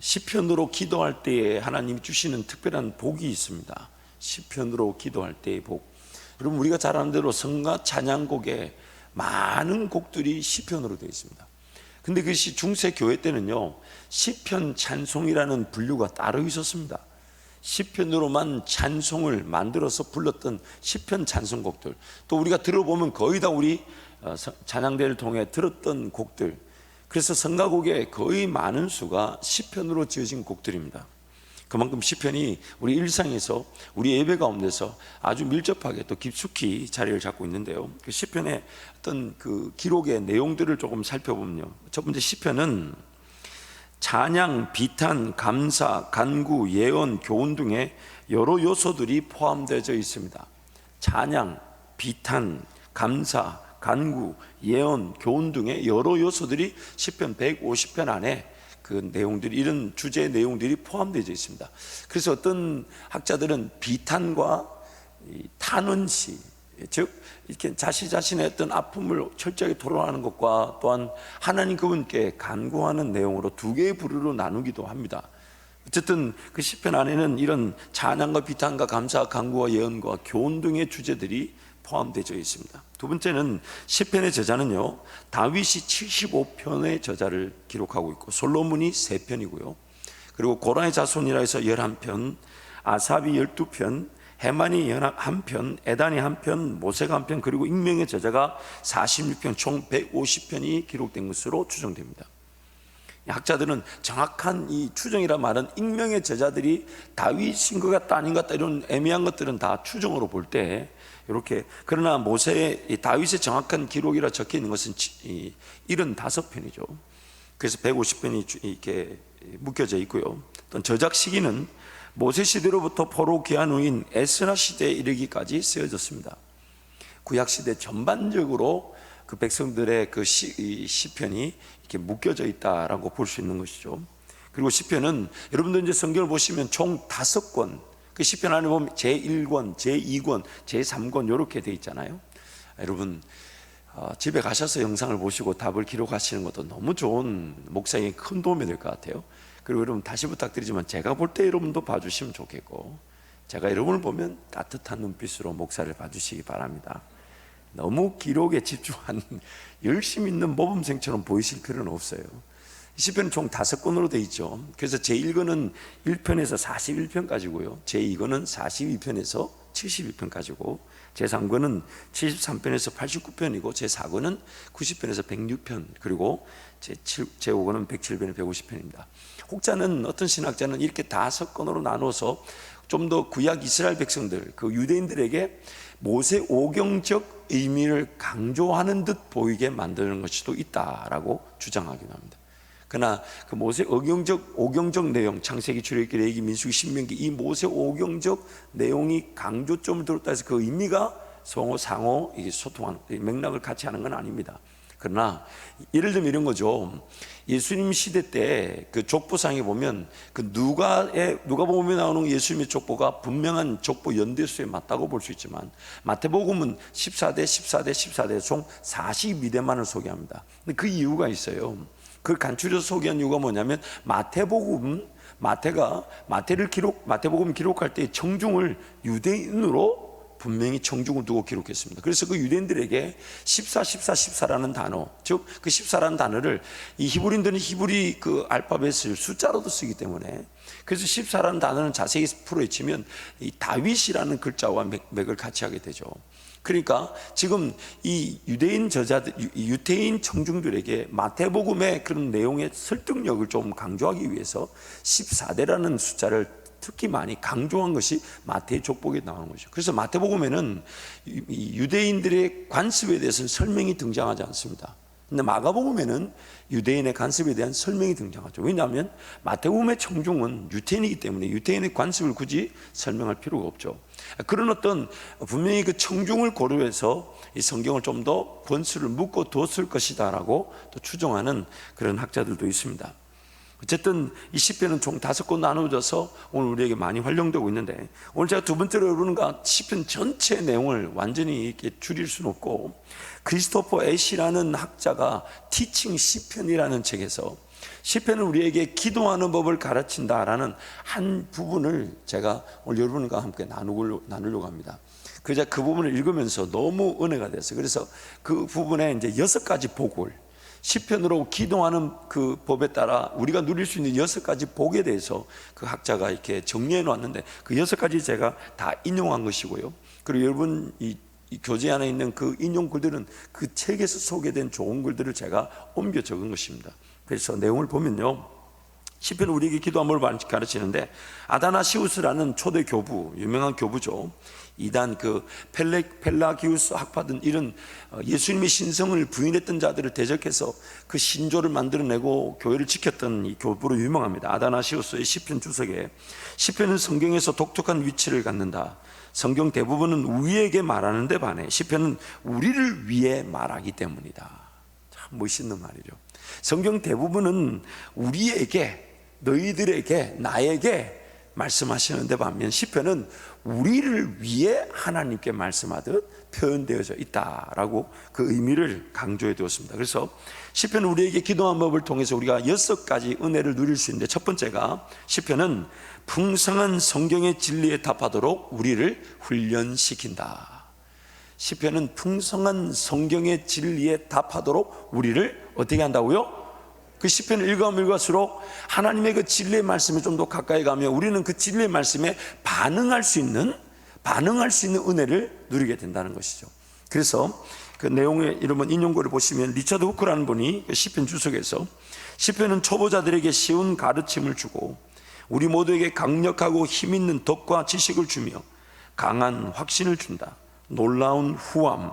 시편으로 기도할 때에 하나님이 주시는 특별한 복이 있습니다. 시편으로 기도할 때의 복. 여러분, 우리가 잘 아는 대로 성가 찬양곡에 많은 곡들이 시편으로 되어 있습니다. 근데 그것이 중세 교회 때는요, 시편 찬송이라는 분류가 따로 있었습니다. 시편으로만 찬송을 만들어서 불렀던 시편 찬송곡들, 또 우리가 들어보면 거의 다 우리 찬양대를 통해 들었던 곡들, 그래서 성가곡의 거의 많은 수가 시편으로 지어진 곡들입니다. 그만큼 시편이 우리 일상에서, 우리 예배 가운데서 아주 밀접하게 또 깊숙이 자리를 잡고 있는데요, 그 시편의 어떤 그 기록의 내용들을 조금 살펴보면요, 첫 번째, 시편은 찬양, 비탄, 감사, 간구, 예언, 교훈 등의 여러 요소들이 포함되어 있습니다. 찬양, 비탄, 감사, 간구, 예언, 교훈 등의 여러 요소들이 시편 150편 안에 그 내용들이, 이런 주제의 내용들이 포함되어 있습니다. 그래서 어떤 학자들은 비탄과 탄원시, 즉 이렇게 자신의 어떤 아픔을 철저하게 토로하는 것과 또한 하나님 그분께 간구하는 내용으로 두 개의 부류로 나누기도 합니다. 어쨌든 그 시편 안에는 이런 찬양과 비탄과 감사, 간구와 예언과 교훈 등의 주제들이 포함되어 있습니다. 두 번째는, 시편의 저자는요, 다윗이 75편의 저자를 기록하고 있고 솔로몬이 3편이고요, 그리고 고라의 자손이라 해서 11편, 아삽이 12편, 헤만이 1편, 에단이 1편, 모세가 1편, 그리고 익명의 저자가 46편, 총 150편이 기록된 것으로 추정됩니다. 학자들은 정확한 이 추정이라 말은 익명의 저자들이 다윗인 것 같다 아닌 것 같다 이런 애매한 것들은 다 추정으로 볼 때 이렇게, 그러나 모세의, 다윗의 정확한 기록이라 적혀 있는 것은 75편이죠. 그래서 150편이 이렇게 묶여져 있고요. 또 저작 시기는 모세 시대로부터 포로 귀환 후인 에스라 시대에 이르기까지 쓰여졌습니다. 구약 시대 전반적으로 그 백성들의 그 시편이 이렇게 묶여져 있다라고 볼 수 있는 것이죠. 그리고 시편은 여러분들 이제 성경을 보시면 총 5권, 그 시편 안에 보면 제1권, 제2권, 제3권 이렇게 돼 있잖아요. 여러분 집에 가셔서 영상을 보시고 답을 기록하시는 것도 너무 좋은, 목사에게 큰 도움이 될 것 같아요. 그리고 여러분 다시 부탁드리지만 제가 볼 때 여러분도 봐주시면 좋겠고, 제가 여러분을 보면 따뜻한 눈빛으로 목사를 봐주시기 바랍니다. 너무 기록에 집중한 열심히 있는 모범생처럼 보이실 필요는 없어요. 시편은 총 5권으로 되어 있죠. 그래서 제1권은 1편에서 41편까지고요, 제2권은 42편에서 72편까지고, 제3권은 73편에서 89편이고, 제4권은 90편에서 106편, 그리고 제5권은 107편에서 150편입니다. 혹자는, 어떤 신학자는 이렇게 5권으로 나눠서 좀 더 구약 이스라엘 백성들, 그 유대인들에게 모세 오경적 의미를 강조하는 듯 보이게 만드는 것도 있다라고 주장하기도 합니다. 그러나 그 모세 오경적 내용, 창세기, 출애굽기, 레위기, 민수기, 신명기, 이 모세 오경적 내용이 강조점을 들었다 해서 그 의미가 상호 이게 소통하는, 맥락을 같이 하는 건 아닙니다. 그러나 예를 들면 이런 거죠. 예수님 시대 때 그 족보상에 보면 그 누가복음에 나오는 예수님의 족보가 분명한 족보 연대수에 맞다고 볼 수 있지만, 마태복음은 14대 총 42대만을 소개합니다. 근데 그 이유가 있어요. 그걸 간추려서 소개한 이유가 뭐냐면, 마태복음 기록할 때 청중을 유대인으로 분명히 청중을 두고 기록했습니다. 그래서 그 유대인들에게 14라는 단어, 즉 그 14라는 단어를, 이 히브리인들은 히브리 그 알파벳을 숫자로도 쓰기 때문에, 그래서 14라는 단어는 자세히 풀어헤치면 이 다윗이라는 글자와 맥을 같이 하게 되죠. 그러니까 지금 이 유대인 저자들, 유대인 청중들에게 마태복음의 그런 내용의 설득력을 좀 강조하기 위해서 14대라는 숫자를 특히 많이 강조한 것이 마태의 족보에 나오는 거죠. 그래서 마태복음에는 유대인들의 관습에 대해서는 설명이 등장하지 않습니다. 근데 마가복음에는 유대인의 관습에 대한 설명이 등장하죠. 왜냐하면 마태복음의 청중은 유대인이기 때문에 유대인의 관습을 굳이 설명할 필요가 없죠. 그런 어떤, 분명히 그 청중을 고려해서 이 성경을 좀 더 권수를 묶어 뒀을 것이다 라고 또 추정하는 그런 학자들도 있습니다. 어쨌든 이 시편은 총 5권 나누어져서 오늘 우리에게 많이 활용되고 있는데, 오늘 제가 두 번째로 여러분과 시편 전체 내용을 완전히 이렇게 줄일 수는 없고, 크리스토퍼 애시라는 학자가 티칭 시편이라는 책에서 시편은 우리에게 기도하는 법을 가르친다라는 한 부분을 제가 오늘 여러분과 함께 나누려고 합니다. 그저 그 부분을 읽으면서 너무 은혜가 됐어요. 그래서 그 부분에 이제 6가지 복을, 시편으로 기도하는 그 법에 따라 우리가 누릴 수 있는 6가지 복에 대해서 그 학자가 이렇게 정리해 놓았는데, 그 6가지 제가 다 인용한 것이고요. 그리고 여러분 이 교재 안에 있는 그 인용 글들은 그 책에서 소개된 좋은 글들을 제가 옮겨 적은 것입니다. 그래서 내용을 보면요, 시편은 우리에게 기도한 법을 가르치는데, 아다나시우스라는 초대 교부, 유명한 교부죠. 이단 그 펠라기우스 학파든 이런 예수님의 신성을 부인했던 자들을 대적해서 그 신조를 만들어내고 교회를 지켰던 이 교부로 유명합니다. 아다나시우스의 시편 주석에, 시편은 성경에서 독특한 위치를 갖는다. 성경 대부분은 우리에게 말하는 데 반해 시편은 우리를 위해 말하기 때문이다. 참 멋있는 말이죠. 성경 대부분은 우리에게, 너희들에게, 나에게 말씀하시는데 반면 시편은 우리를 위해 하나님께 말씀하듯 표현되어져 있다라고 그 의미를 강조해 두었습니다. 그래서 시편은 우리에게 기도한 법을 통해서 우리가 6가지 은혜를 누릴 수 있는데, 첫 번째가 시편은 풍성한 성경의 진리에 답하도록 우리를 훈련시킨다. 시편은 풍성한 성경의 진리에 답하도록 우리를 어떻게 한다고요? 그 시편을 읽어가면 읽을수록 하나님의 그 진리의 말씀에 좀 더 가까이 가면 우리는 그 진리의 말씀에 반응할 수 있는 은혜를 누리게 된다는 것이죠. 그래서 그 내용의 이런 인용글을 보시면 리처드 후크라는 분이 시편 주석에서, 시편은 초보자들에게 쉬운 가르침을 주고 우리 모두에게 강력하고 힘있는 덕과 지식을 주며 강한 확신을 준다. 놀라운 후함,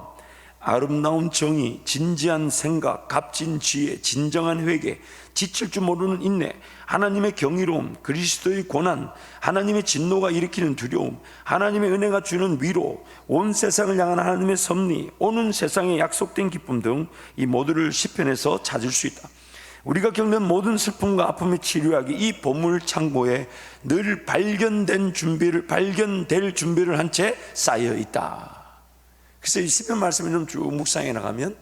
아름다운 정의, 진지한 생각, 값진 지혜, 진정한 회개, 지칠 줄 모르는 인내, 하나님의 경이로움, 그리스도의 고난, 하나님의 진노가 일으키는 두려움, 하나님의 은혜가 주는 위로, 온 세상을 향한 하나님의 섭리, 오는 세상에 약속된 기쁨 등 이 모두를 시편에서 찾을 수 있다. 우리가 겪는 모든 슬픔과 아픔의 치료하기 이 보물 창고에 늘 발견될 준비를 한 채 쌓여 있다. 그래서 이 시편 말씀을 좀 쭉 묵상해 나가면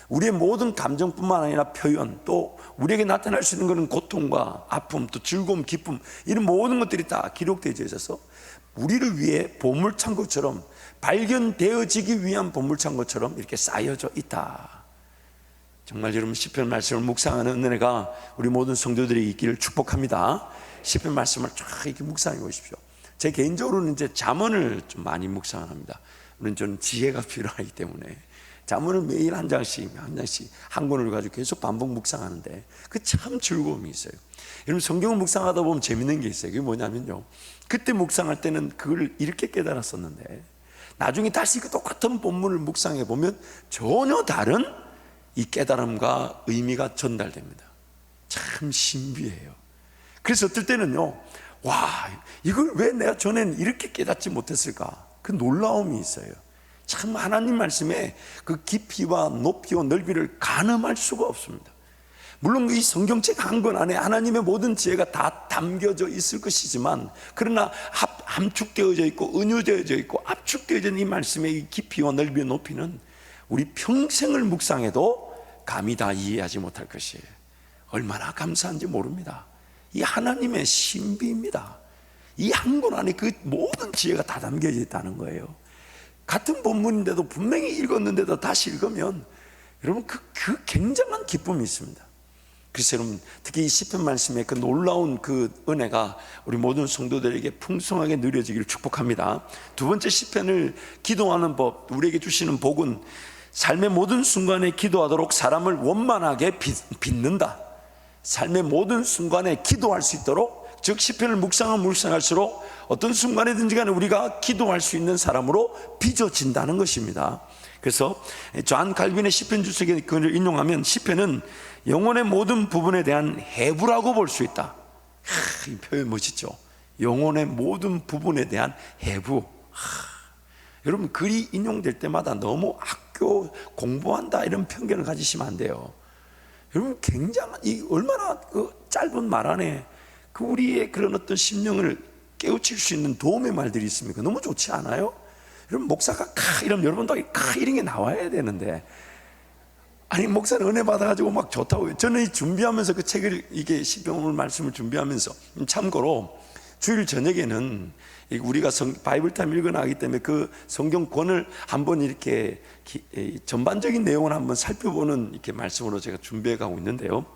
우리의 모든 감정뿐만 아니라 표현, 또 우리에게 나타날 수 있는 것은 고통과 아픔, 또 즐거움, 기쁨, 이런 모든 것들이 다 기록되어 있어서 우리를 위해 보물창고처럼, 발견되어지기 위한 보물창고처럼 이렇게 쌓여져 있다. 정말 여러분 시편 말씀을 묵상하는 은혜가 우리 모든 성도들이 있기를 축복합니다. 시편 말씀을 쫙 이렇게 묵상해 보십시오. 제 개인적으로는 이제 잠언을 좀 많이 묵상합니다. 물론 저는 지혜가 필요하기 때문에 잠언을 매일 한 장씩 한 권을 가지고 계속 반복 묵상하는데 그 참 즐거움이 있어요. 여러분 성경을 묵상하다 보면 재밌는 게 있어요. 그게 뭐냐면요, 그때 묵상할 때는 그걸 이렇게 깨달았었는데 나중에 다시 그 똑같은 본문을 묵상해 보면 전혀 다른 이 깨달음과 의미가 전달됩니다. 참 신비해요. 그래서 어떨 때는요, 와, 이걸 왜 내가 전에는 이렇게 깨닫지 못했을까? 그 놀라움이 있어요. 참 하나님 말씀에 그 깊이와 높이와 넓이를 가늠할 수가 없습니다. 물론 이 성경책 한 권 안에 하나님의 모든 지혜가 다 담겨져 있을 것이지만, 그러나 함축되어져 있고 은유되어져 있고 압축되어져 있는 이 말씀의 이 깊이와 넓이와 높이는 우리 평생을 묵상해도 감히 다 이해하지 못할 것이에요. 얼마나 감사한지 모릅니다. 이 하나님의 신비입니다. 이 한 권 안에 그 모든 지혜가 다 담겨져 있다는 거예요. 같은 본문인데도 분명히 읽었는데도 다시 읽으면 여러분 그 굉장한 기쁨이 있습니다. 그래서 여러분 특히 이 시편 말씀의 그 놀라운 그 은혜가 우리 모든 성도들에게 풍성하게 누려지기를 축복합니다. 두 번째, 시편을 기도하는 법, 우리에게 주시는 복은 삶의 모든 순간에 기도하도록 사람을 원만하게 빚는다. 삶의 모든 순간에 기도할 수 있도록, 즉 시편을 묵상할수록 어떤 순간이든지 간에 우리가 기도할 수 있는 사람으로 빚어진다는 것입니다. 그래서 존 칼빈의 시편 주석의 글을 인용하면 시편은 영혼의 모든 부분에 대한 해부라고 볼 수 있다. 이 표현 멋있죠? 영혼의 모든 부분에 대한 해부. 여러분 글이 인용될 때마다 너무 학교 공부한다 이런 편견을 가지시면 안 돼요. 여러분 굉장한, 이 얼마나 그 짧은 말 안에 그 우리의 그런 어떤 심령을 깨우칠 수 있는 도움의 말들이 있습니까? 너무 좋지 않아요? 여러분 목사가 이러면 여러분도 이런 게 나와야 되는데 아니 목사는 은혜 받아가지고 막 좋다고요. 저는 이 준비하면서 그 책을 이게 시편 말씀을 준비하면서 참고로 주일 저녁에는 우리가 바이블 타임 읽어나가기 때문에 그 성경권을 한번 이렇게 전반적인 내용을 한번 살펴보는 이렇게 말씀으로 제가 준비해 가고 있는데요.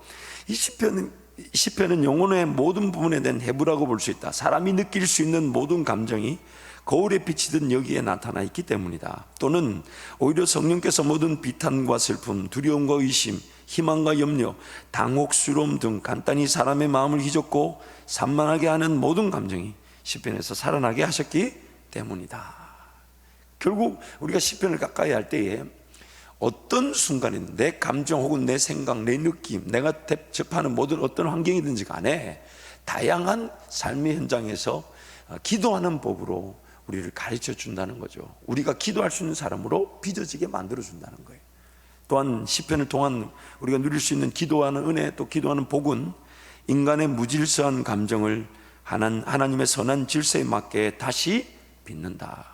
이 시편은 영혼의 모든 부분에 대한 해부라고 볼 수 있다. 사람이 느낄 수 있는 모든 감정이 거울에 비치듯 여기에 나타나 있기 때문이다. 또는 오히려 성령께서 모든 비탄과 슬픔, 두려움과 의심, 희망과 염려, 당혹스러움 등 간단히 사람의 마음을 휘젓고 산만하게 하는 모든 감정이 시편에서 살아나게 하셨기 때문이다. 결국 우리가 시편을 가까이 할 때에 어떤 순간이든 내 감정 혹은 내 생각, 내 느낌, 내가 접하는 모든 어떤 환경이든지 간에 다양한 삶의 현장에서 기도하는 법으로 우리를 가르쳐 준다는 거죠. 우리가 기도할 수 있는 사람으로 빚어지게 만들어 준다는 거예요. 또한 시편을 통한 우리가 누릴 수 있는 기도하는 은혜, 또 기도하는 복은 인간의 무질서한 감정을 하나님의 선한 질서에 맞게 다시 빚는다.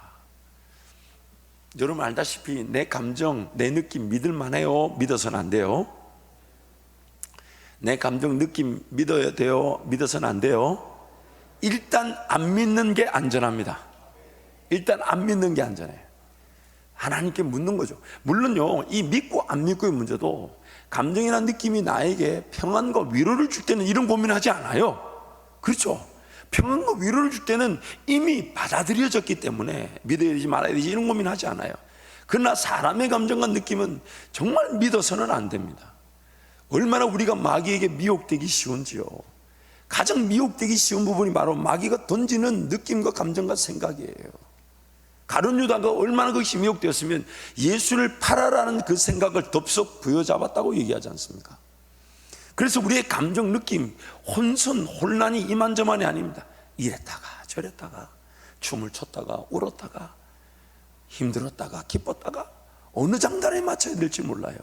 여러분 알다시피 내 감정, 내 느낌 믿을만해요? 믿어서는 안 돼요. 내 감정, 느낌 믿어야 돼요? 믿어서는 안 돼요. 일단 안 믿는 게 안전합니다. 일단 안 믿는 게 안전해요. 하나님께 묻는 거죠. 물론요, 이 믿고 안 믿고의 문제도 감정이나 느낌이 나에게 평안과 위로를 줄 때는 이런 고민하지 않아요. 그렇죠? 평안과 위로를 줄 때는 이미 받아들여졌기 때문에 믿어야 되지 말아야 되지 이런 고민하지 않아요. 그러나 사람의 감정과 느낌은 정말 믿어서는 안 됩니다. 얼마나 우리가 마귀에게 미혹되기 쉬운지요. 가장 미혹되기 쉬운 부분이 바로 마귀가 던지는 느낌과 감정과 생각이에요. 가룟 유다가 얼마나 그것이 미혹되었으면 예수를 팔아라는 그 생각을 덥석 부여잡았다고 얘기하지 않습니까? 그래서 우리의 감정, 느낌, 혼란이 이만저만이 아닙니다. 이랬다가 저랬다가 춤을 췄다가 울었다가 힘들었다가 기뻤다가 어느 장단에 맞춰야 될지 몰라요.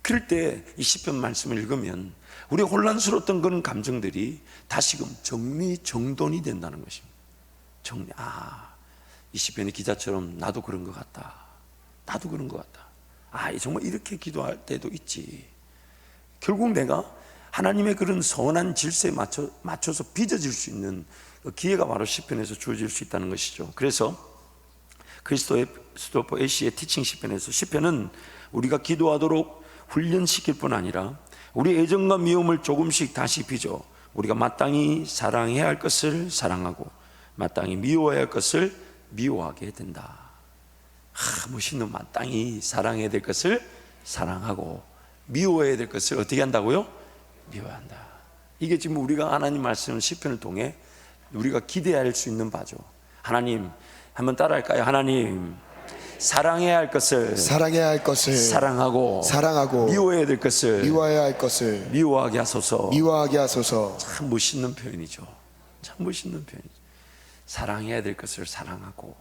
그럴 때 이 시편 말씀을 읽으면 우리 혼란스러웠던 그런 감정들이 다시금 정리정돈이 된다는 것입니다. 이 시편의 기자처럼 나도 그런 것 같다. 나도 그런 것 같다. 정말 이렇게 기도할 때도 있지. 결국 내가 하나님의 그런 선한 질서에 맞춰서 빚어질 수 있는 기회가 바로 시편에서 주어질 수 있다는 것이죠. 그래서 크리스토퍼 애쉬의 티칭 시편에서 시편은 우리가 기도하도록 훈련시킬 뿐 아니라 우리 애정과 미움을 조금씩 다시 빚어 우리가 마땅히 사랑해야 할 것을 사랑하고 마땅히 미워해야 할 것을 미워하게 된다. 멋있는 마땅히 사랑해야 될 것을 사랑하고 미워해야 될 것을 어떻게 한다고요? 미워한다. 이게 지금 우리가 하나님 말씀 시편을 통해 우리가 기대할 수 있는 바죠. 하나님 한번 따라할까요? 하나님 사랑해야 할 것을 사랑하고 미워해야 될 것을 미워하게 하소서. 참 멋있는 표현이죠. 참 멋있는 표현이죠. 사랑해야 될 것을 사랑하고.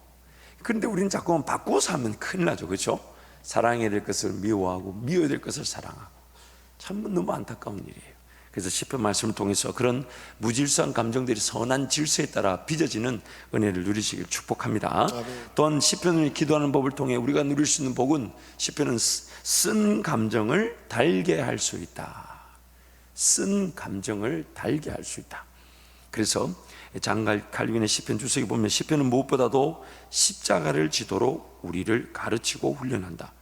그런데 우리는 자꾸만 바꾸어서 하면 큰일 나죠. 그렇죠? 사랑해야 될 것을 미워하고 미워해야 될 것을 사랑하고. 참 너무 안타까운 일이에요. 그래서 시편 말씀을 통해서 그런 무질서한 감정들이 선한 질서에 따라 빚어지는 은혜를 누리시길 축복합니다. 또한 시편을 기도하는 법을 통해 우리가 누릴 수 있는 복은 시편은 쓴 감정을 달게 할 수 있다. 쓴 감정을 달게 할 수 있다. 그래서 장 칼빈의 시편 주석에 보면 시편은 무엇보다도 십자가를 지도록 우리를 가르치고 훈련한다.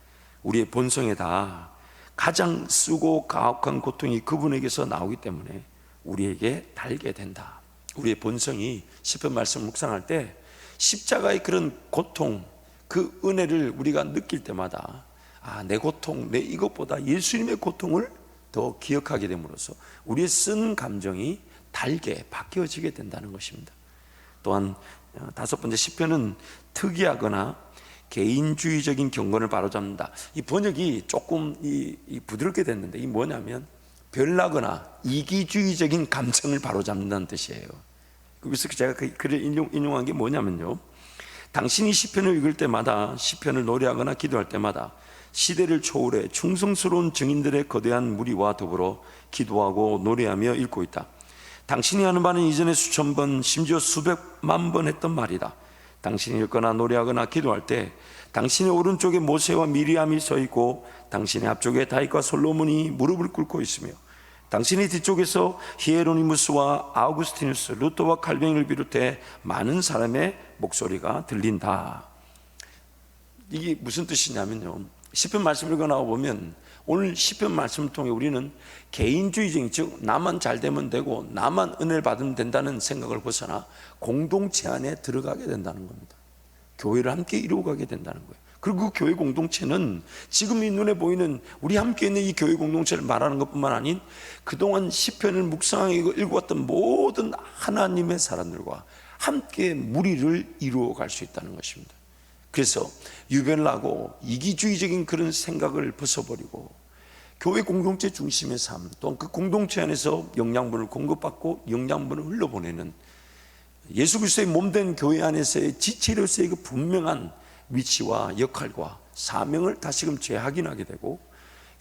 우리의 본성에다 가장 쓰고 가혹한 고통이 그분에게서 나오기 때문에 우리에게 달게 된다. 우리의 본성이 시편 말씀 묵상할 때 십자가의 그런 고통, 그 은혜를 우리가 느낄 때마다 내 고통, 내 이것보다 예수님의 고통을 더 기억하게 됨으로써 우리의 쓴 감정이 달게 바뀌어지게 된다는 것입니다. 또한 다섯 번째, 시편은 특이하거나 개인주의적인 경건을 바로잡는다. 이 번역이 조금 부드럽게 됐는데 이 뭐냐면 별나거나 이기주의적인 감정을 바로잡는다는 뜻이에요. 그래서 제가 그 글을 인용한 게 뭐냐면요, 당신이 시편을 읽을 때마다, 시편을 노래하거나 기도할 때마다 시대를 초월해 충성스러운 증인들의 거대한 무리와 더불어 기도하고 노래하며 읽고 있다. 당신이 하는 바는 이전에 수천 번, 심지어 수백만 번 했던 말이다. 당신이 읽거나 노래하거나 기도할 때 당신의 오른쪽에 모세와 미리암이 서 있고 당신의 앞쪽에 다윗과 솔로몬이 무릎을 꿇고 있으며 당신의 뒤쪽에서 히에로니무스와 아우구스티누스, 루터와 칼뱅을 비롯해 많은 사람의 목소리가 들린다. 이게 무슨 뜻이냐면요, 시편 말씀을 읽어 나와 보면 오늘 시편 말씀을 통해 우리는 개인주의적인, 즉 나만 잘 되면 되고 나만 은혜를 받으면 된다는 생각을 벗어나 공동체 안에 들어가게 된다는 겁니다. 교회를 함께 이루어가게 된다는 거예요. 그리고 그 교회 공동체는 지금 이 눈에 보이는 우리 함께 있는 이 교회 공동체를 말하는 것뿐만 아닌 그동안 시편을 묵상하고 읽어왔던 모든 하나님의 사람들과 함께 무리를 이루어갈 수 있다는 것입니다. 그래서 유변을 하고 이기주의적인 그런 생각을 벗어버리고 교회 공동체 중심의 삶, 또한 그 공동체 안에서 영양분을 공급받고 영양분을 흘려보내는 예수 그리스도의 몸된 교회 안에서의 지체로서의 그 분명한 위치와 역할과 사명을 다시금 재확인하게 되고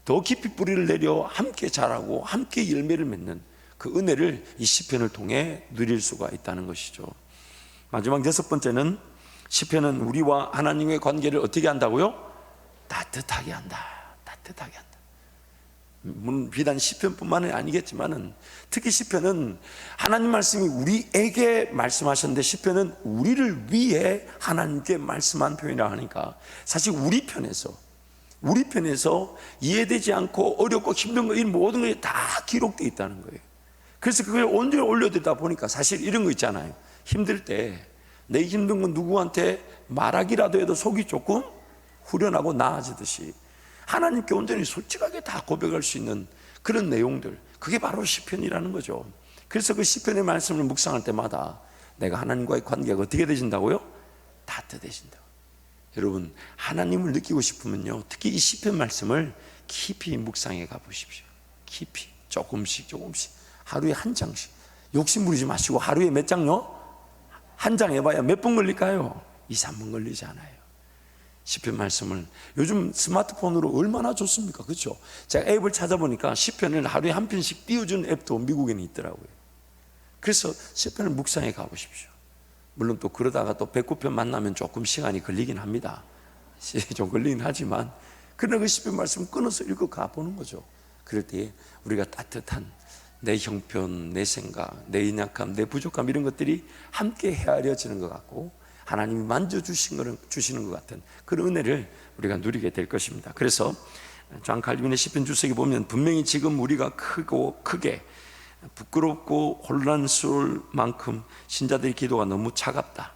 더 깊이 뿌리를 내려 함께 자라고 함께 열매를 맺는 그 은혜를 이 시편을 통해 누릴 수가 있다는 것이죠. 마지막 6번째는 시편은 우리와 하나님의 관계를 어떻게 한다고요? 따뜻하게 한다. 따뜻하게 한다. 물론 비단 시편뿐만은 아니겠지만은 특히 시편은 하나님 말씀이 우리에게 말씀하셨는데 시편은 우리를 위해 하나님께 말씀한 표현이라 하니까 사실 우리 편에서 이해되지 않고 어렵고 힘든 거 이 모든 것이 다 기록되어 있다는 거예요. 그래서 그걸 온전히 올려드리다 보니까 사실 이런 거 있잖아요. 힘들 때 내 힘든 건 누구한테 말하기라도 해도 속이 조금 후련하고 나아지듯이 하나님께 온전히 솔직하게 다 고백할 수 있는 그런 내용들, 그게 바로 시편이라는 거죠. 그래서 그 시편의 말씀을 묵상할 때마다 내가 하나님과의 관계가 어떻게 되신다고요? 따뜻해진다. 여러분, 하나님을 느끼고 싶으면요, 특히 이 시편 말씀을 깊이 묵상해 가보십시오. 깊이 조금씩 하루에 한 장씩. 욕심 부리지 마시고 하루에 몇 장요? 한 장 해봐야 몇 분 걸릴까요? 2, 3분 걸리지 않아요. 시편 말씀을 요즘 스마트폰으로 얼마나 좋습니까? 그렇죠? 제가 앱을 찾아보니까 시편을 하루에 한 편씩 띄워주는 앱도 미국에는 있더라고요. 그래서 시편을 묵상해 가보십시오. 물론 또 그러다가 또 109편 만나면 조금 시간이 걸리긴 합니다. 좀 걸리긴 하지만 그러나 그 시편 말씀 끊어서 읽어 가보는 거죠. 그럴 때 우리가 따뜻한 내 형편, 내 생각, 내 연약함, 내 부족함 이런 것들이 함께 헤아려지는 것 같고 하나님이 만져주시는 것 같은 그런 은혜를 우리가 누리게 될 것입니다. 그래서 존 칼빈의 시편 주석에 보면 분명히 지금 우리가 크게 부끄럽고 혼란스러울 만큼 신자들의 기도가 너무 차갑다.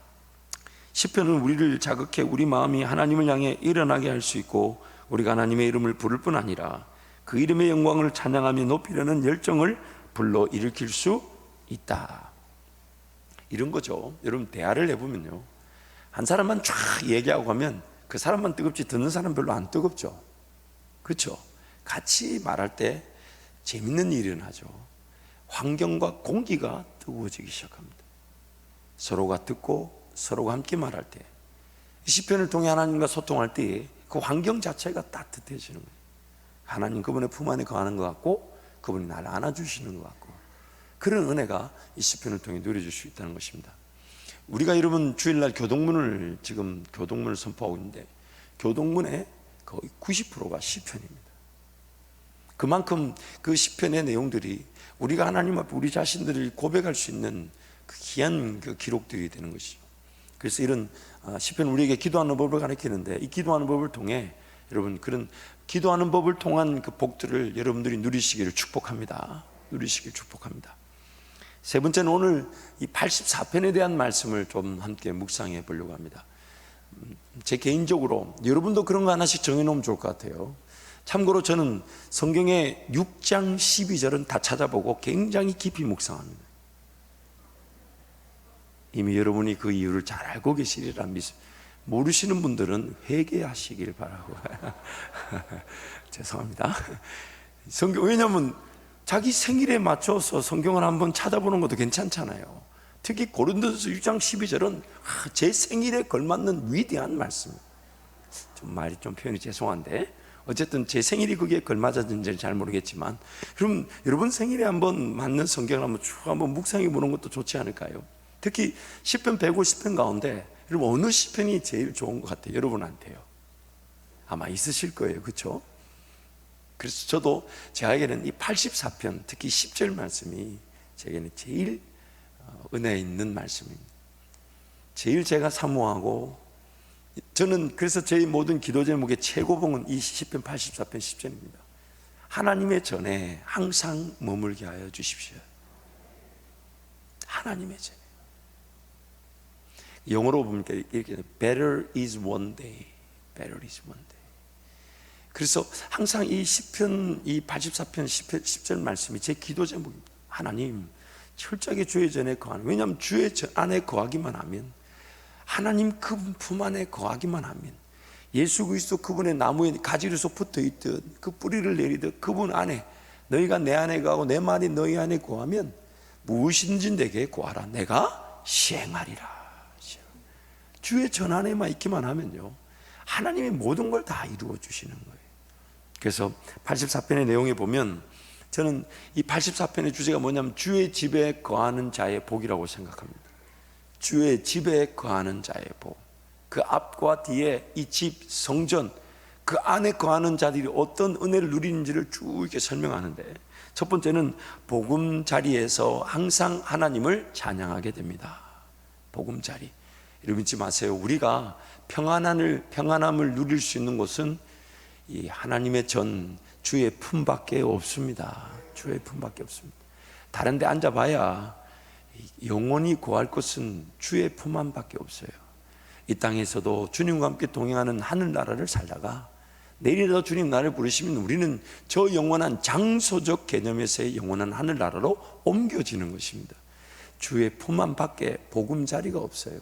시편은 우리를 자극해 우리 마음이 하나님을 향해 일어나게 할 수 있고 우리가 하나님의 이름을 부를 뿐 아니라 그 이름의 영광을 찬양하며 높이려는 열정을 불러일으킬 수 있다. 이런 거죠. 여러분, 대화를 해보면요, 한 사람만 쫙 얘기하고 가면 그 사람만 뜨겁지 듣는 사람 별로 안 뜨겁죠. 그렇죠? 같이 말할 때 재밌는 일이 일어나죠. 환경과 공기가 뜨거워지기 시작합니다. 서로가 듣고 서로가 함께 말할 때, 시편을 통해 하나님과 소통할 때 그 환경 자체가 따뜻해지는 거예요. 하나님 그분의 품 안에 거하는 것 같고 그분이 나를 안아주시는 것 같고 그런 은혜가 이 시편을 통해 누려질 수 있다는 것입니다. 우리가 여러분 주일날 교동문을 선포하고 있는데 교동문의 거의 90%가 시편입니다. 그만큼 그 시편의 내용들이 우리가 하나님 앞에 우리 자신들을 고백할 수 있는 그 귀한 그 기록들이 되는 것이죠. 그래서 이런 시편 우리에게 기도하는 법을 가르치는데 이 기도하는 법을 통해 여러분 그런 기도하는 법을 통한 그 복들을 여러분들이 누리시기를 축복합니다. 세 번째는 오늘 이 84편에 대한 말씀을 좀 함께 묵상해 보려고 합니다. 제 개인적으로 여러분도 그런 거 하나씩 정해놓으면 좋을 것 같아요. 참고로 저는 성경의 6장 12절은 다 찾아보고 굉장히 깊이 묵상합니다. 이미 여러분이 그 이유를 잘 알고 계시리라 믿습니다. 모르시는 분들은 회개하시길 바라고 죄송합니다. 왜냐하면 자기 생일에 맞춰서 성경을 한번 찾아보는 것도 괜찮잖아요. 특히 고린도전서 6장 12절은 제 생일에 걸맞는 위대한 말씀. 좀 말이 좀 표현이 죄송한데 어쨌든 제 생일이 거기에 걸맞았는지는 잘 모르겠지만 그럼 여러분 생일에 한번 맞는 성경을 한번 쭉 한번 묵상해 보는 것도 좋지 않을까요? 특히 시편 150편 가운데 여러분 어느 시편이 제일 좋은 것 같아요? 여러분한테요. 아마 있으실 거예요. 그렇죠? 그래서 저도 제에게는 이 84편, 특히 10절 말씀이 제게는 제일 은혜 있는 말씀입니다. 제일 제가 사모하고, 저는 그래서 제 모든 기도 제목의 최고봉은 이 시편 84편 10절입니다. 하나님의 전에 항상 머물게 하여 주십시오. 하나님의 전에. 영어로 보면 이렇게 Better is one day. Better is one day. 그래서 항상 이 시편, 이 84편 10절 말씀이 제 기도 제목입니다. 하나님, 철저하게 주의 전에 거하는, 왜냐하면 주의 안에 거하기만 하면, 하나님 그분 품 안에 거하기만 하면, 예수 그리스도 그분의 나무에 가지로서 붙어있듯 그 뿌리를 내리듯 그분 안에, 너희가 내 안에 거하고 내 말이 너희 안에 거하면 무엇인지 내게 구하라, 내가 시행하리라. 주의 전 안에만 있기만 하면요, 하나님이 모든 걸 다 이루어 주시는 거예요. 그래서 84편의 내용에 보면, 저는 이 84편의 주제가 뭐냐면 주의 집에 거하는 자의 복이라고 생각합니다. 주의 집에 거하는 자의 복. 그 앞과 뒤에 이 집, 성전, 그 안에 거하는 자들이 어떤 은혜를 누리는지를 쭉 이렇게 설명하는데, 첫 번째는 보금자리에서 항상 하나님을 찬양하게 됩니다. 보금자리. 여러분 잊지 마세요. 우리가 평안함을 누릴 수 있는 곳은 이 하나님의 전, 주의 품밖에 없습니다. 주의 품밖에 없습니다. 다른 데 앉아봐야 영원히 구할 것은 주의 품 안밖에 없어요. 이 땅에서도 주님과 함께 동행하는 하늘나라를 살다가 내일이라도 주님 나를 부르시면 우리는 저 영원한 장소적 개념에서의 영원한 하늘나라로 옮겨지는 것입니다. 주의 품 안밖에 보금자리가 없어요.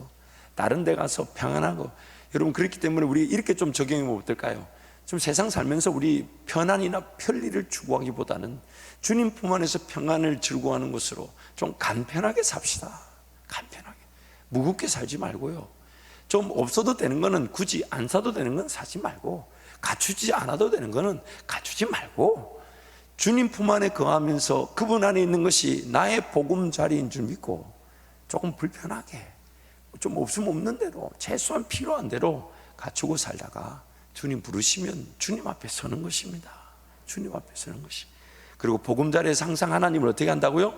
다른 데 가서 평안하고, 여러분 그렇기 때문에 우리 이렇게 좀 적용해 보면 어떨까요? 좀 세상 살면서 우리 편안이나 편리를 추구하기보다는 주님 품 안에서 평안을 즐거워하는 것으로 좀 간편하게 삽시다. 간편하게. 무겁게 살지 말고요. 좀 없어도 되는 거는 굳이 안 사도 되는 건 사지 말고, 갖추지 않아도 되는 거는 갖추지 말고, 주님 품 안에 거하면서 그분 안에 있는 것이 나의 보금자리인 줄 믿고 조금 불편하게, 좀 없으면 없는 대로, 최소한 필요한 대로 갖추고 살다가 주님 부르시면 주님 앞에 서는 것입니다. 주님 앞에 서는 것이. 그리고 보금자리에서 항상 하나님을 어떻게 한다고요?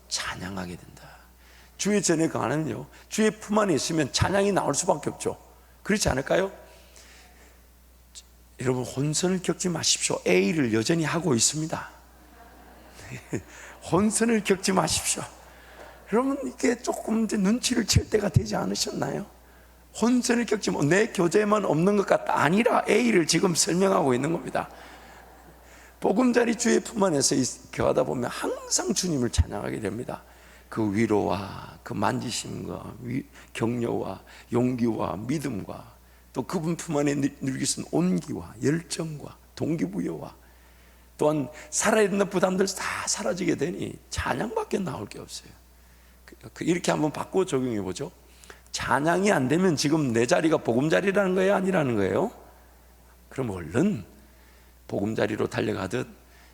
찬양하게 된다. 주의 전에 거하면요, 주의 품 안에 있으면 찬양이 나올 수밖에 없죠. 그렇지 않을까요? 여러분 혼선을 겪지 마십시오. A를 여전히 하고 있습니다. 혼선을 겪지 마십시오. 여러분 이게 조금 이제 눈치를 챌 때가 되지 않으셨나요? 혼선을 겪지 못, 내 교재만 없는 것 같다, 아니라 A를 지금 설명하고 있는 겁니다. 보금자리 주의 품 안에서 거하다 보면 항상 주님을 찬양하게 됩니다. 그 위로와 그 만지심과 격려와 용기와 믿음과 또 그분 품 안에 누릴 수 있는 온기와 열정과 동기부여와 또한 살아있는 부담들 다 사라지게 되니 찬양밖에 나올 게 없어요. 이렇게 한번 바꾸어 적용해 보죠. 찬양이 안 되면 지금 내 자리가 보금자리라는 거예요, 아니라는 거예요? 그럼 얼른 보금자리로 달려가듯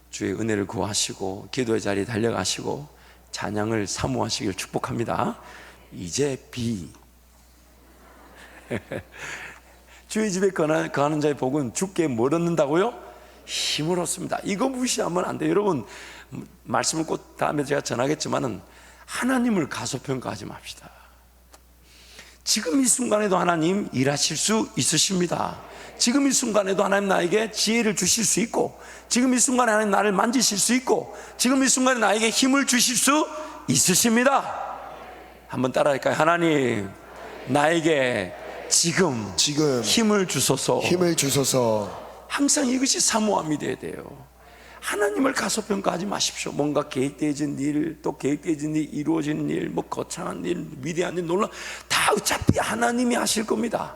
주의 은혜를 구하시고 기도의 자리에 달려가시고 찬양을 사모하시길 축복합니다. 이제 B. 주의 집에 거하는 자의 복은 주께 뭘 얻는다고요? 힘을 얻습니다. 이거 무시하면 안 돼요. 여러분 말씀을 꼭 다음에 제가 전하겠지만은 하나님을 가소평가하지 맙시다. 지금 이 순간에도 하나님 일하실 수 있으십니다. 지금 이 순간에도 하나님 나에게 지혜를 주실 수 있고, 지금 이 순간에 하나님 나를 만지실 수 있고, 지금 이 순간에 나에게 힘을 주실 수 있으십니다. 한번 따라할까요? 하나님 나에게 지금 힘을 주소서. 항상 이것이 사모함이 돼야 돼요. 하나님을 가소평가하지 마십시오. 뭔가 계획되어진 일, 또 계획되어진 일, 이루어지는 일, 뭐 거창한 일, 위대한 일, 놀라 다 어차피 하나님이 하실 겁니다.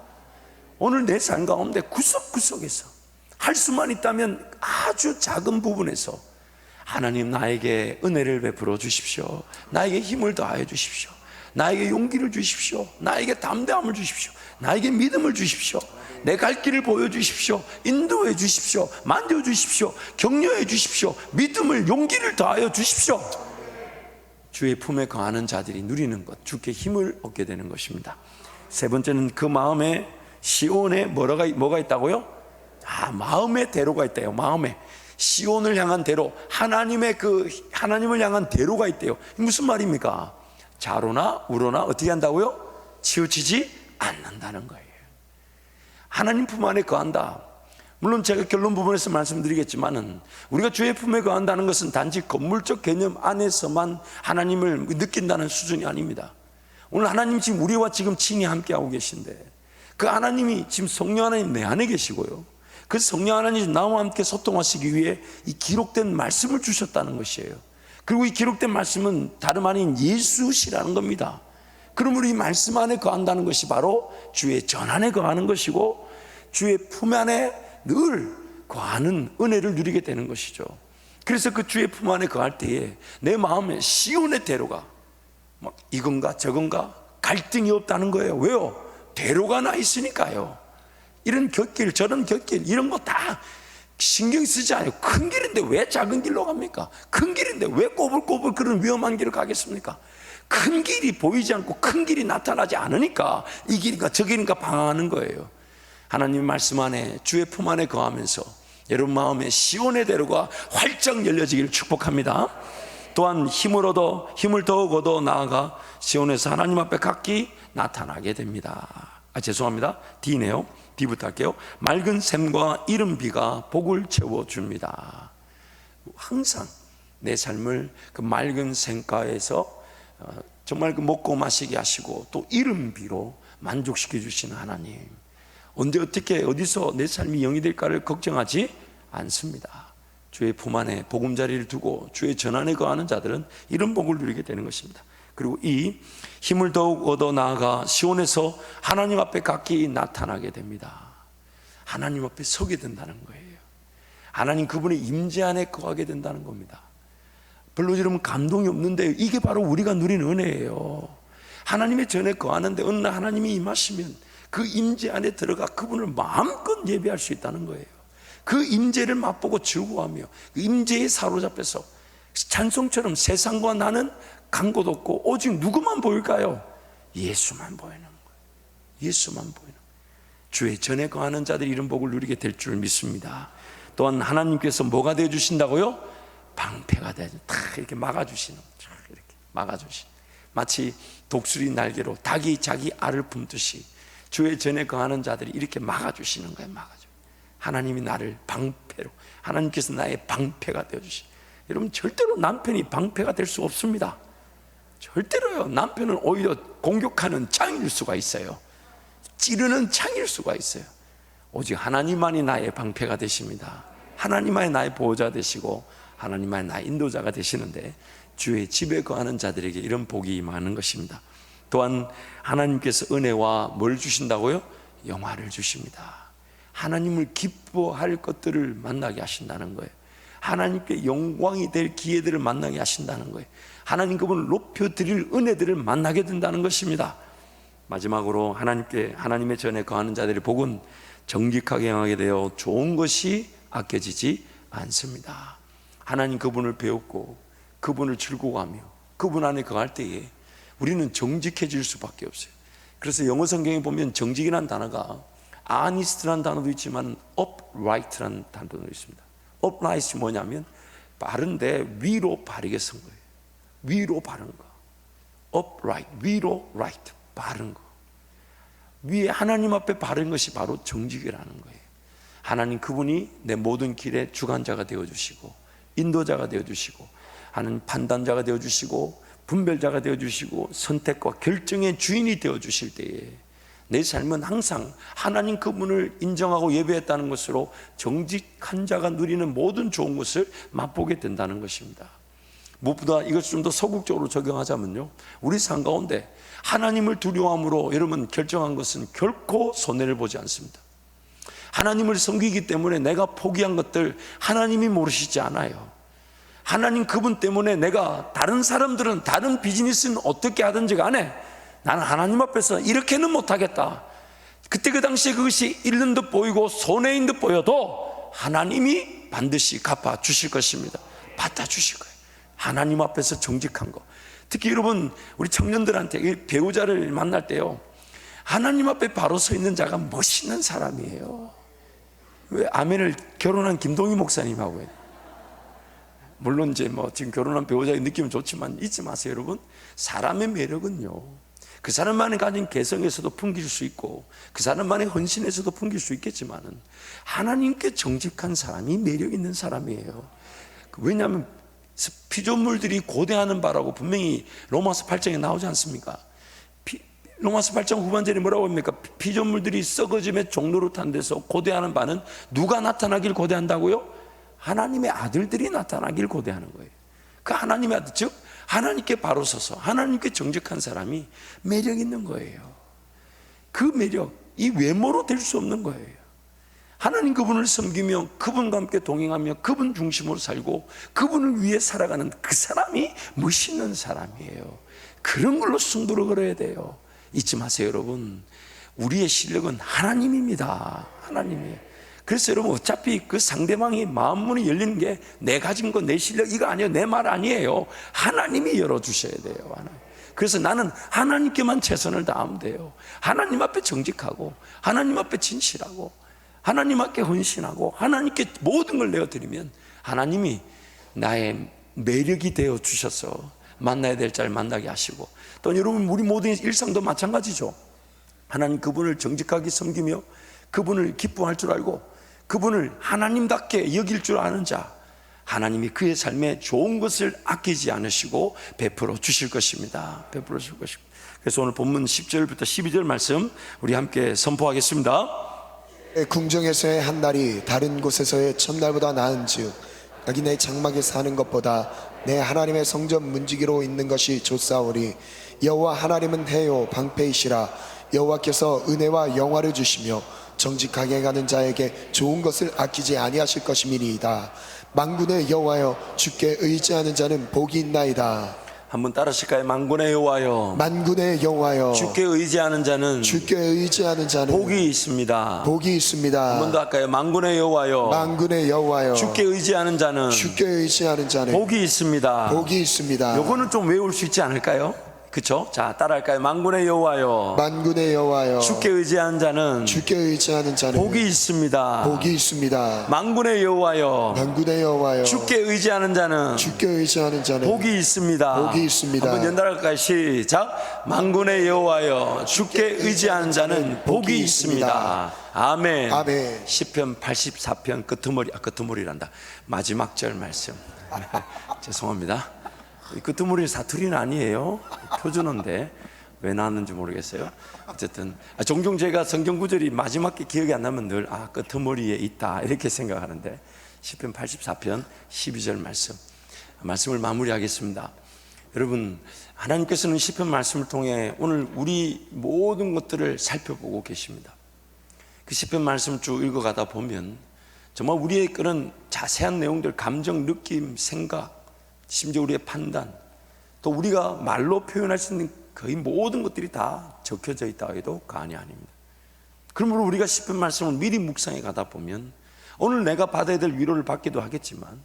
오늘 내 삶 가운데 구석구석에서 할 수만 있다면 아주 작은 부분에서 하나님 나에게 은혜를 베풀어 주십시오. 나에게 힘을 더하여 주십시오. 나에게 용기를 주십시오. 나에게 담대함을 주십시오. 나에게 믿음을 주십시오. 내 갈 길을 보여주십시오. 인도해 주십시오. 만져주십시오. 격려해 주십시오. 믿음을, 용기를 더하여 주십시오. 주의 품에 거하는 자들이 누리는 것, 주께 힘을 얻게 되는 것입니다. 세 번째는 그 마음에 시온에 뭐가 있다고요? 마음의 대로가 있대요. 마음에 시온을 향한 대로, 하나님을 향한 대로가 있대요. 무슨 말입니까? 좌로나 우로나 어떻게 한다고요? 치우치지 않는다는 거예요. 하나님 품 안에 거한다. 물론 제가 결론 부분에서 말씀드리겠지만은, 우리가 주의 품에 거한다는 것은 단지 건물적 개념 안에서만 하나님을 느낀다는 수준이 아닙니다. 오늘 하나님 지금 우리와 지금 친히 함께하고 계신데, 그 하나님이 지금 성령 하나님 내 안에 계시고요, 그 성령 하나님 나와 함께 소통하시기 위해 이 기록된 말씀을 주셨다는 것이에요. 그리고 이 기록된 말씀은 다름 아닌 예수시라는 겁니다. 그러므로 이 말씀 안에 거한다는 것이 바로 주의 전 안에 거하는 것이고, 주의 품 안에 늘 거하는 은혜를 누리게 되는 것이죠. 그래서 그 주의 품 안에 거할 때에 내 마음에 시온의 대로가 막 이건가 저건가 갈등이 없다는 거예요. 왜요? 대로가 나 있으니까요. 이런 곁길 저런 곁길 이런 거 다 신경 쓰지 않아요. 큰 길인데 왜 작은 길로 갑니까? 큰 길인데 왜 꼬불꼬불 그런 위험한 길을 가겠습니까? 큰 길이 보이지 않고 큰 길이 나타나지 않으니까 이 길인가 저 길인가 방황하는 거예요. 하나님 말씀 안에 주의 품 안에 거하면서 여러분 마음에 시온의 대로가 활짝 열려지기를 축복합니다. 또한 힘을 더욱 얻어 나아가 시온에서 하나님 앞에 각기 나타나게 됩니다. 죄송합니다. D네요. D부터 할게요. 맑은 샘과 이른 비가 복을 채워줍니다. 항상 내 삶을 그 맑은 샘가에서 정말 그 먹고 마시게 하시고 또 이른 비로 만족시켜 주시는 하나님, 언제 어떻게 어디서 내 삶이 영이 될까를 걱정하지 않습니다. 주의 품 안에 보금자리를 두고 주의 전안에 거하는 자들은 이런 복을 누리게 되는 것입니다. 그리고 이 힘을 더욱 얻어 나아가 시온에서 하나님 앞에 각기 나타나게 됩니다. 하나님 앞에 서게 된다는 거예요. 하나님 그분의 임재 안에 거하게 된다는 겁니다. 별로 여러분 감동이 없는데 이게 바로 우리가 누리는 은혜예요. 하나님의 전에 거하는데 어느 날 하나님이 임하시면 그 임재 안에 들어가 그분을 마음껏 예배할 수 있다는 거예요. 그 임재를 맛보고 즐거워하며 그 임재에 사로잡혀서 찬송처럼 세상과 나는 간 곳 없고 오직 누구만 보일까요? 예수만 보이는 거예요. 예수만 보이는 거예요. 주의 전에 거하는 자들이 이런 복을 누리게 될 줄 믿습니다. 또한 하나님께서 뭐가 되어 주신다고요? 방패가 되어 탁 이렇게 막아주시는, 이렇게 막아주시는, 마치 독수리 날개로 닭이 자기 알을 품듯이 주의 전에 거하는 자들이 이렇게 막아주시는 거예요. 막아줘. 하나님이 나를 방패로, 하나님께서 나의 방패가 되어주시. 여러분 절대로 남편이 방패가 될 수 없습니다. 절대로요. 남편은 오히려 공격하는 창일 수가 있어요. 찌르는 창일 수가 있어요. 오직 하나님만이 나의 방패가 되십니다. 하나님만이 나의 보호자 되시고 하나님만이 나의 인도자가 되시는데, 주의 집에 거하는 자들에게 이런 복이 임하는 것입니다. 또한 하나님께서 은혜와 뭘 주신다고요? 영화를 주십니다. 하나님을 기뻐할 것들을 만나게 하신다는 거예요. 하나님께 영광이 될 기회들을 만나게 하신다는 거예요. 하나님 그분을 높여드릴 은혜들을 만나게 된다는 것입니다. 마지막으로 하나님의 전에 거하는 자들의 복은 정직하게 행하게 되어 좋은 것이 아껴지지 않습니다. 하나님 그분을 배웠고 그분을 즐거워하며 그분 안에 거할 때에 우리는 정직해질 수밖에 없어요. 그래서 영어 성경에 보면 정직이라는 단어가 honest라는 단어도 있지만 upright라는 단어도 있습니다. upright이 뭐냐면 바른데 위로 바르게 선 거예요. 위로 바른 거. upright, 위로 right, 바른 거. 위에 하나님 앞에 바른 것이 바로 정직이라는 거예요. 하나님 그분이 내 모든 길의 주관자가 되어주시고 인도자가 되어주시고 하나님 판단자가 되어주시고 분별자가 되어주시고 선택과 결정의 주인이 되어주실 때에 내 삶은 항상 하나님 그분을 인정하고 예배했다는 것으로 정직한 자가 누리는 모든 좋은 것을 맛보게 된다는 것입니다. 무엇보다 이것을 좀 더 소극적으로 적용하자면요, 우리 삶 가운데 하나님을 두려워함으로 여러분 결정한 것은 결코 손해를 보지 않습니다. 하나님을 섬기기 때문에 내가 포기한 것들 하나님이 모르시지 않아요. 하나님 그분 때문에 내가 다른 사람들은 다른 비즈니스는 어떻게 하든지 간에 나는 하나님 앞에서 이렇게는 못하겠다. 그때 그 당시에 그것이 잃는 듯 보이고 손해인 듯 보여도 하나님이 반드시 갚아 주실 것입니다. 받아 주실 거예요. 하나님 앞에서 정직한 거. 특히 여러분 우리 청년들한테 배우자를 만날 때요, 하나님 앞에 바로 서 있는 자가 멋있는 사람이에요. 왜 아멘을 결혼한 김동희 목사님하고 해요? 물론 이제 뭐 지금 결혼한 배우자의 느낌은 좋지만 잊지 마세요, 여러분. 사람의 매력은요, 그 사람만이 가진 개성에서도 풍길 수 있고 그 사람만의 헌신에서도 풍길 수 있겠지만은 하나님께 정직한 사람이 매력 있는 사람이에요. 왜냐하면 피조물들이 고대하는 바라고 분명히 로마서 8장에 나오지 않습니까? 로마서 8장 후반절에 뭐라고 합니까? 피조물들이 썩어짐의 종로로 탄 데서 고대하는 바는 누가 나타나길 고대한다고요? 하나님의 아들들이 나타나길 고대하는 거예요. 그 하나님의 아들, 즉 하나님께 바로 서서 하나님께 정직한 사람이 매력 있는 거예요. 그 매력, 이 외모로 될 수 없는 거예요. 하나님 그분을 섬기며 그분과 함께 동행하며 그분 중심으로 살고 그분을 위해 살아가는 그 사람이 멋있는 사람이에요. 그런 걸로 승부를 걸어야 돼요. 잊지 마세요, 여러분. 우리의 실력은 하나님입니다. 하나님이에요. 그래서 여러분, 어차피 그 상대방이 마음 문이 열리는 게 내 가진 거, 내 실력 이거 아니에요. 내 말 아니에요. 하나님이 열어주셔야 돼요. 하나님. 그래서 나는 하나님께만 최선을 다하면 돼요. 하나님 앞에 정직하고 하나님 앞에 진실하고 하나님 앞에 헌신하고 하나님께 모든 걸 내어드리면 하나님이 나의 매력이 되어 주셔서 만나야 될 자를 만나게 하시고, 또 여러분, 우리 모든 일상도 마찬가지죠. 하나님 그분을 정직하게 섬기며 그분을 기뻐할 줄 알고 그분을 하나님답게 여길 줄 아는 자, 하나님이 그의 삶에 좋은 것을 아끼지 않으시고 베풀어 주실 것입니다. 베풀어 주실 것입니다. 그래서 오늘 본문 10절부터 12절 말씀 우리 함께 선포하겠습니다. 궁정에서의 한 날이 다른 곳에서의 첫날보다 나은즉 여기 내 장막에 사는 것보다 내 하나님의 성전 문지기로 있는 것이 좋사오니 여호와 하나님은 해요 방패이시라. 여호와께서 은혜와 영화를 주시며 정직하게 가는 자에게 좋은 것을 아끼지 아니하실 것임이니이다. 만군의 여호와여, 주께 의지하는 자는 복이 있나이다. 한번 따라하실까요? 만군의 여호와여, 만군의 여호와여, 주께 의지하는 자는 주께 의지하는 자는 복이 있습니다. 복이 있습니다. 한 번 더 할까요? 만군의 여호와여, 만군의 여호와여, 주께 의지하는 자는 주께 의지하는 자는 복이 있습니다. 복이 있습니다. 요거는 좀 외울 수 있지 않을까요? 그쵸? 자, 따라할까요? 만군의 여호와여, 만군의 여호와여, 주께 의지하는 자는 주께 의지하는 자는 복이 있습니다. 복이 있습니다. 만군의 여호와여, 만군의 여호와여, 주께 의지하는 자는 주께 의지하는 자는 복이 있습니다. 복이 있습니다. 한번 연달아갈까요? 시작. 만군의 여호와여, 주께 의지하는 자는 복이 있습니다. 아멘. 아멘. 시편 84편 끄트머리란다. 마지막 절 말씀. 죄송합니다. 이 끄트머리 사투리는 아니에요. 표준어인데 왜 나왔는지 모르겠어요. 어쨌든 종종 제가 성경 구절이 마지막 게 기억이 안 나면 늘 끄트머리에 있다 이렇게 생각하는데, 시편 84편 12절 말씀을 마무리하겠습니다. 여러분, 하나님께서는 시편 말씀을 통해 오늘 우리 모든 것들을 살펴보고 계십니다. 그 시편 말씀을 쭉 읽어가다 보면 정말 우리의 그런 자세한 내용들, 감정, 느낌, 생각, 심지어 우리의 판단, 또 우리가 말로 표현할 수 있는 거의 모든 것들이 다 적혀져 있다 해도 과언이 아닙니다. 그러므로 우리가 시편 말씀을 미리 묵상해 가다 보면 오늘 내가 받아야 될 위로를 받기도 하겠지만,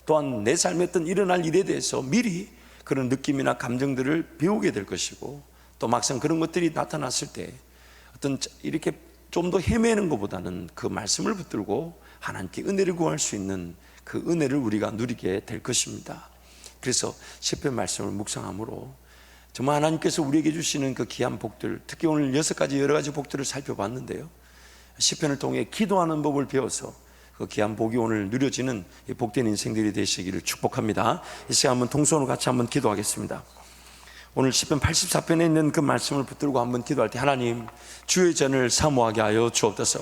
또한 내 삶에 어떤 일어날 일에 대해서 미리 그런 느낌이나 감정들을 배우게 될 것이고, 또 막상 그런 것들이 나타났을 때 어떤 이렇게 좀 더 헤매는 것보다는 그 말씀을 붙들고 하나님께 은혜를 구할 수 있는 그 은혜를 우리가 누리게 될 것입니다. 그래서 시편 말씀을 묵상함으로 정말 하나님께서 우리에게 주시는 그 귀한 복들, 특히 오늘 6가지 여러 가지 복들을 살펴봤는데요, 시편을 통해 기도하는 법을 배워서 그 귀한 복이 오늘 누려지는 복된 인생들이 되시기를 축복합니다. 이 시간 한번 동서로 같이 한번 기도하겠습니다. 오늘 시편 84편에 있는 그 말씀을 붙들고 한번 기도할 때, 하나님, 주의 전을 사모하게 하여 주옵소서.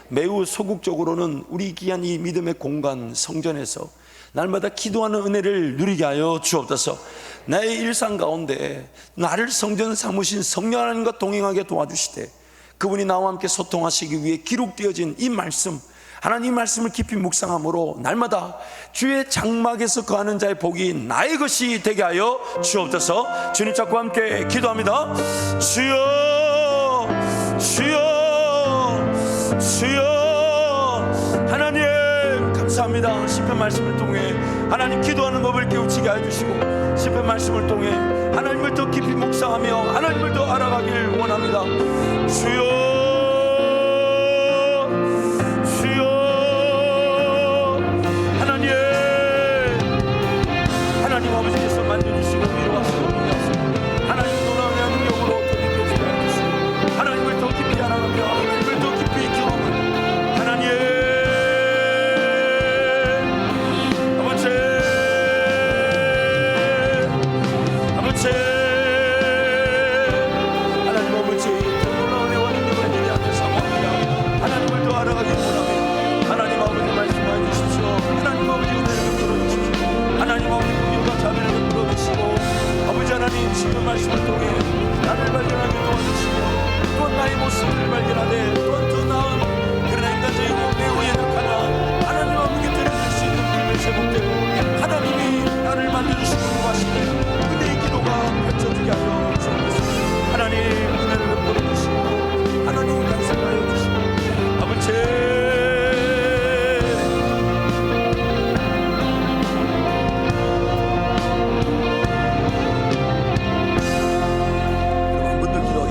매우 소극적으로는 우리 귀한 이 믿음의 공간 성전에서 날마다 기도하는 은혜를 누리게 하여 주옵소서. 나의 일상 가운데 나를 성전 삼으신 성령 하나님과 동행하게 도와주시되, 그분이 나와 함께 소통하시기 위해 기록되어진 이 말씀, 하나님 말씀을 깊이 묵상함으로 날마다 주의 장막에서 거하는 자의 복이 나의 것이 되게 하여 주옵소서. 주님 찾고 함께 기도합니다. 주여, 주여, 주여. 하나님 감사합니다. 시편 말씀을 통해 하나님 기도하는 법을 깨우치게 해주시고, 시편 말씀을 통해 하나님을 더 깊이 묵상하며 하나님을 더 알아가길 원합니다. 주여, 주여,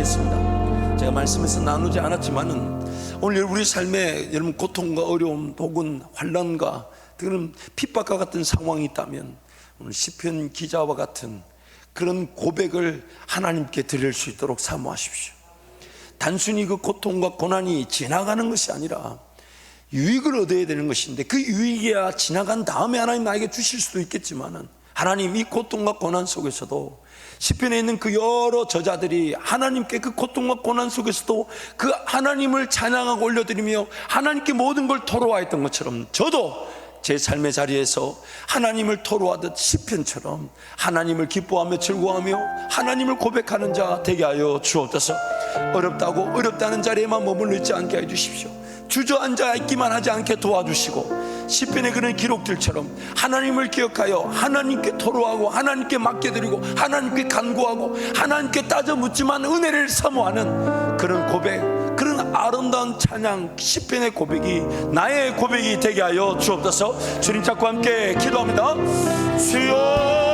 기도하겠습니다. 제가 말씀에서 나누지 않았지만은 오늘 우리 삶에 여러분 고통과 어려움 혹은 환난과 그런 핍박과 같은 상황이 있다면 오늘 시편 기자와 같은 그런 고백을 하나님께 드릴 수 있도록 사모하십시오. 단순히 그 고통과 고난이 지나가는 것이 아니라 유익을 얻어야 되는 것인데, 그 유익이야 지나간 다음에 하나님 나에게 주실 수도 있겠지만은 하나님 이 고통과 고난 속에서도 시편에 있는 그 여러 저자들이 하나님께 그 고통과 고난 속에서도 그 하나님을 찬양하고 올려드리며 하나님께 모든 걸 토로하였던 것처럼, 저도 제 삶의 자리에서 하나님을 토로하듯 시편처럼 하나님을 기뻐하며 즐거워하며 하나님을 고백하는 자 되게 하여 주옵소서. 어렵다는 자리에만 머물러 있지 않게 해 주십시오. 주저앉아 있기만 하지 않게 도와주시고, 시편의 그런 기록들처럼 하나님을 기억하여 하나님께 토로하고 하나님께 맡겨드리고 하나님께 간구하고 하나님께 따져 묻지만 은혜를 사모하는 그런 고백, 그런 아름다운 찬양, 시편의 고백이 나의 고백이 되게 하여 주옵소서. 주님 잡고 함께 기도합니다. 주여